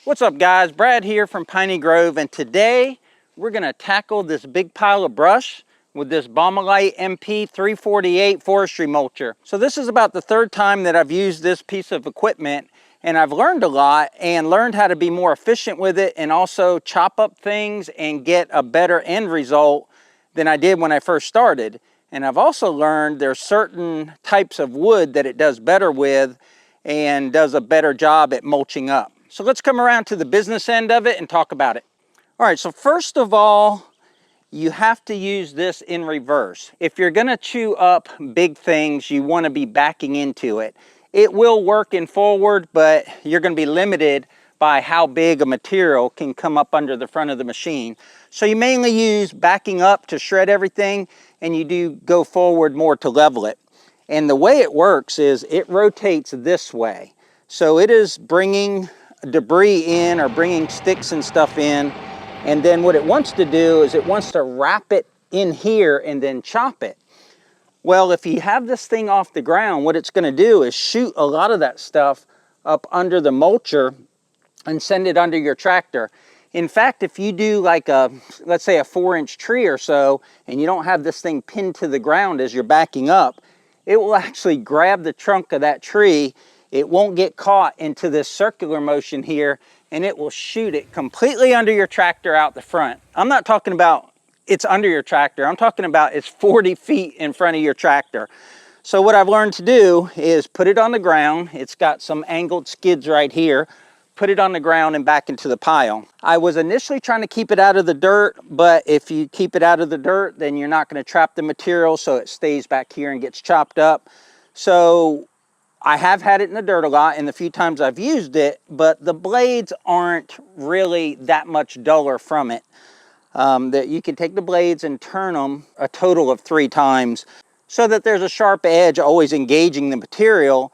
What's up guys, Brad here from Piney Grove, and today we're going to tackle this big pile of brush with this Baumalight MP348 Forestry Mulcher. So this is about the third time that I've used this piece of equipment, and I've learned a lot and learned how to be more efficient with it and also chop up things and get a better end result than I did when I first started. And I've also learned there's certain types of wood that it does better with and does a better job at mulching up. So let's come around to the business end of it and talk about it. All right, so first of all, you have to use this in reverse. If you're gonna chew up big things, you wanna be backing into it. It will work in forward, but you're gonna be limited by how big a material can come up under the front of the machine. So you mainly use backing up to shred everything, and you do go forward more to level it. And the way it works is it rotates this way. So it is bringing debris in or bringing sticks and stuff in. And then what it wants to do is it wants to wrap it in here and then chop it. Well, if you have this thing off the ground, what it's going to do is shoot a lot of that stuff up under the mulcher and send it under your tractor. In fact, if you do like a, let's say a 4-inch tree or so, and you don't have this thing pinned to the ground as you're backing up, it will actually grab the trunk of that tree. It won't get caught into this circular motion here, and it will shoot it completely under your tractor out the front. I'm not talking about it's under your tractor. I'm talking about it's 40 feet in front of your tractor. So what I've learned to do is put it on the ground. It's got some angled skids right here. Put it on the ground and back into the pile. I was initially trying to keep it out of the dirt, but if you keep it out of the dirt, then you're not going to trap the material, so it stays back here and gets chopped up. So I have had it in the dirt a lot in the few times I've used it, but the blades aren't really that much duller from it. That you can take the blades and turn them a total of 3 times so that there's a sharp edge always engaging the material,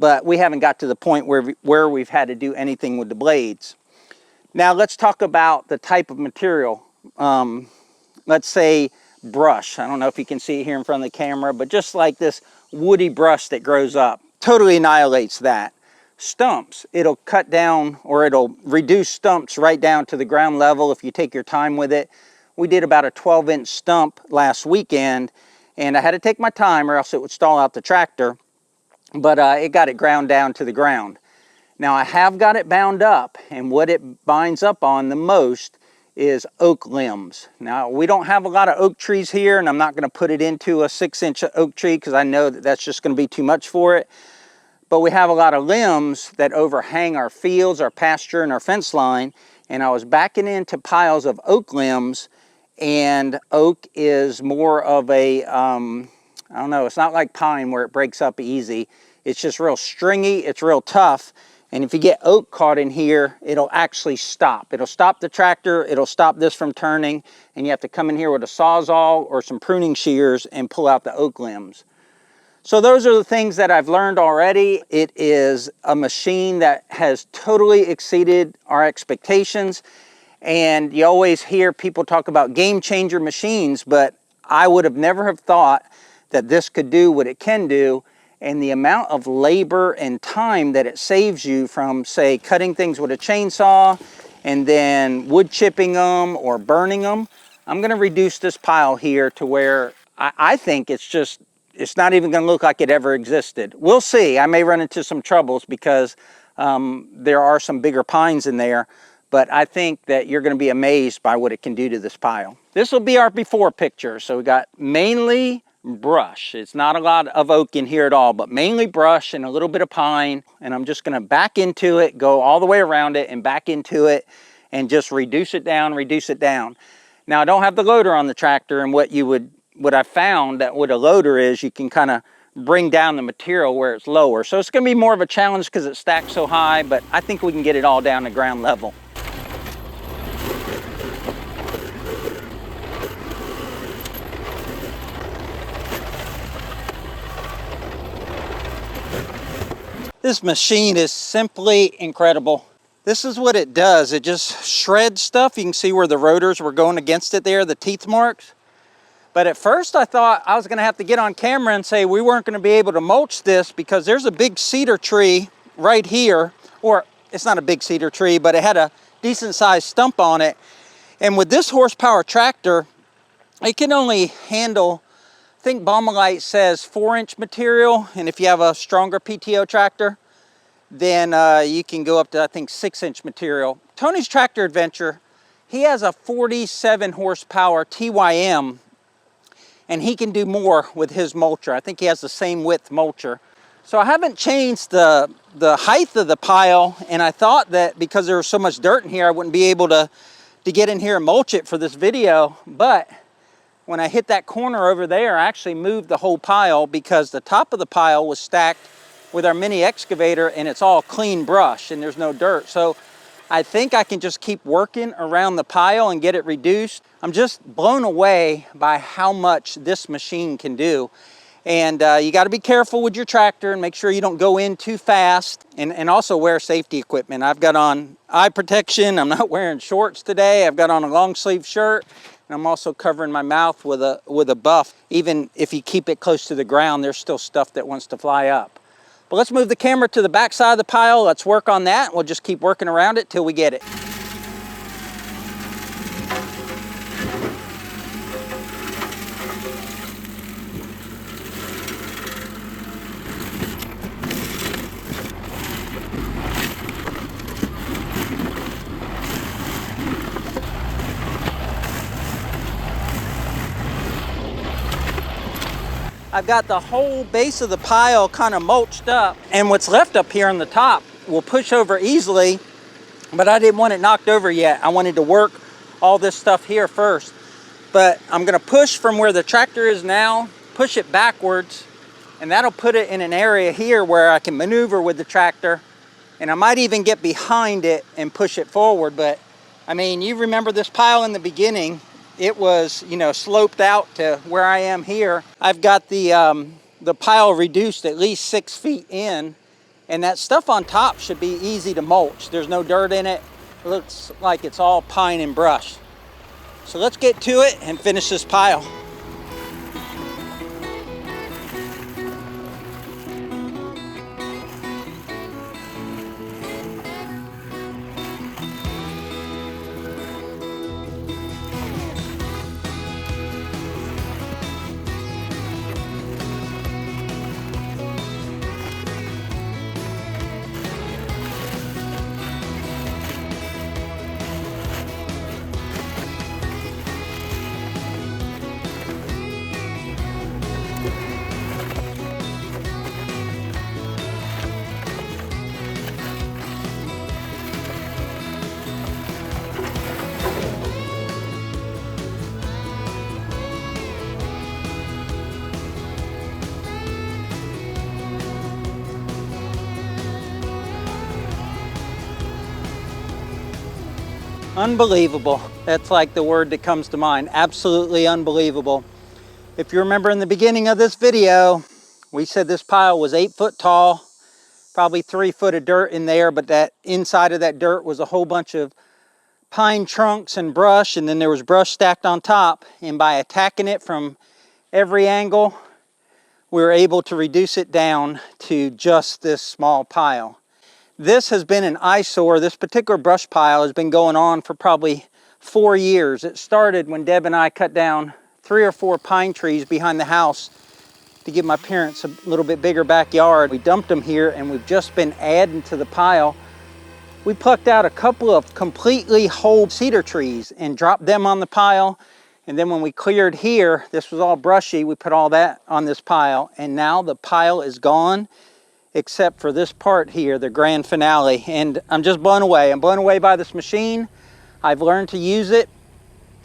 but we haven't got to the point where we've had to do anything with the blades. Now let's talk about the type of material. Let's say brush. I don't know if you can see it here in front of the camera, but just like this woody brush that grows up, totally annihilates that. Stumps, it'll cut down or it'll reduce stumps right down to the ground level if you take your time with it. We did about a 12-inch stump last weekend, and I had to take my time or else it would stall out the tractor. But it got it ground down to the ground. Now I have got it bound up, and what it binds up on the most is oak limbs. Now we don't have a lot of oak trees here, and I'm not going to put it into a 6-inch oak tree because I know that that's just going to be too much for it. But we have a lot of limbs that overhang our fields, our pasture, and our fence line, and I was backing into piles of oak limbs, and oak is more of a I don't know, it's not like pine where it breaks up easy. It's just real stringy, it's real tough. And if you get oak caught in here, it'll actually stop. It'll stop the tractor, it'll stop this from turning, and you have to come in here with a Sawzall or some pruning shears and pull out the oak limbs. So those are the things that I've learned already. It is a machine that has totally exceeded our expectations. And you always hear people talk about game changer machines, but I would have never have thought that this could do what it can do, and the amount of labor and time that it saves you from, say, cutting things with a chainsaw and then wood chipping them or burning them. I'm going to reduce this pile here to where I think it's not even going to look like it ever existed. We'll see. I may run into some troubles because there are some bigger pines in there, but I think that you're going to be amazed by what it can do to this pile. This will be our before picture. So we got mainly brush. It's not a lot of oak in here at all, but mainly brush and a little bit of pine. And I'm just going to back into it, go all the way around it and back into it and just reduce it down, reduce it down. Now I don't have the loader on the tractor, and what I found that what a loader is, you can kind of bring down the material where it's lower. So it's going to be more of a challenge because it's stacked so high, but I think we can get it all down to ground level. This machine is simply incredible. This is what it does. It just shreds stuff. You can see where the rotors were going against it there, the teeth marks. But at first I thought I was going to have to get on camera and say we weren't going to be able to mulch this because there's a big cedar tree right here, or it's not a big cedar tree, but it had a decent sized stump on it. And with this horsepower tractor, it can only handle, I think Baumalight says 4-inch material, and if you have a stronger PTO tractor, then you can go up to, I think, 6-inch material. Tony's Tractor Adventure, he has a 47 horsepower TYM, and he can do more with his mulcher. I think he has the same width mulcher. So I haven't changed the height of the pile, and I thought that because there was so much dirt in here, I wouldn't be able to get in here and mulch it for this video. But when I hit that corner over there, I actually moved the whole pile because the top of the pile was stacked with our mini excavator, and it's all clean brush and there's no dirt. So I think I can just keep working around the pile and get it reduced. I'm just blown away by how much this machine can do. And you got to be careful with your tractor and make sure you don't go in too fast, and also wear safety equipment. I've got on eye protection. I'm not wearing shorts today. I've got on a long sleeve shirt, and I'm also covering my mouth with a buff. Even if you keep it close to the ground, there's still stuff that wants to fly up. But let's move the camera to the back side of the pile. Let's work on that. We'll just keep working around it till we get it. I've got the whole base of the pile kind of mulched up, and what's left up here on the top will push over easily, but I didn't want it knocked over yet. I wanted to work all this stuff here first. But I'm gonna push from where the tractor is now, push it backwards, and that'll put it in an area here where I can maneuver with the tractor, and I might even get behind it and push it forward. But I mean, you remember this pile in the beginning, it was, you know, sloped out to where I am here. I've got the pile reduced at least 6 feet in, and that stuff on top should be easy to mulch. There's no dirt in it. It looks like it's all pine and brush. So let's get to it and finish this pile. Unbelievable. That's like the word that comes to mind. Absolutely unbelievable. If you remember in the beginning of this video, we said this pile was 8 foot tall, probably 3 foot of dirt in there, but that inside of that dirt was a whole bunch of pine trunks and brush, and then there was brush stacked on top. And by attacking it from every angle, we were able to reduce it down to just this small pile. This has been an eyesore. This particular brush pile has been going on for probably 4 years. It started when Deb and I cut down 3 or 4 pine trees behind the house to give my parents a little bit bigger backyard. We dumped them here, and we've just been adding to the pile. We plucked out a couple of completely whole cedar trees and dropped them on the pile. And then when we cleared here, this was all brushy, we put all that on this pile, and now the pile is gone, except for this part here, the grand finale. And I'm just blown away. I'm blown away by this machine. I've learned to use it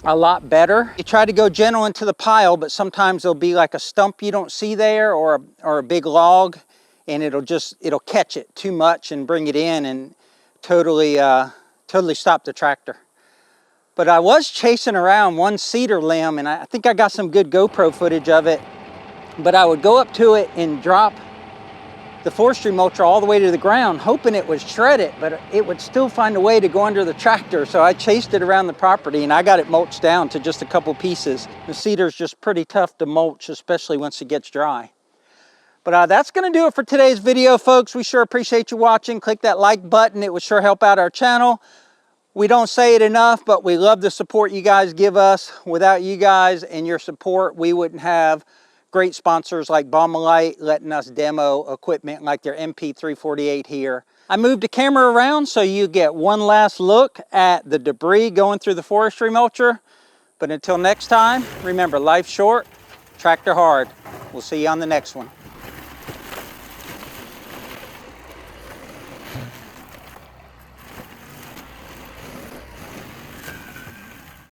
a lot better. You try to go gentle into the pile, but sometimes there'll be like a stump you don't see there, or a big log, and it'll catch it too much and bring it in and totally stop the tractor. But I was chasing around one cedar limb, and I think I got some good GoPro footage of it, but I would go up to it and drop the forestry mulcher all the way to the ground, hoping it would shred it, but it would still find a way to go under the tractor. So I chased it around the property, and I got it mulched down to just a couple pieces. The cedar's just pretty tough to mulch, especially once it gets dry. But that's going to do it for today's video, folks. We sure appreciate you watching. Click that like button. It would sure help out our channel. We don't say it enough, but we love the support you guys give us. Without you guys and your support, we wouldn't have great sponsors like Baumalight letting us demo equipment like their MP348 here. I moved the camera around so you get one last look at the debris going through the forestry mulcher. But until next time, remember, life's short, tractor hard. We'll see you on the next one.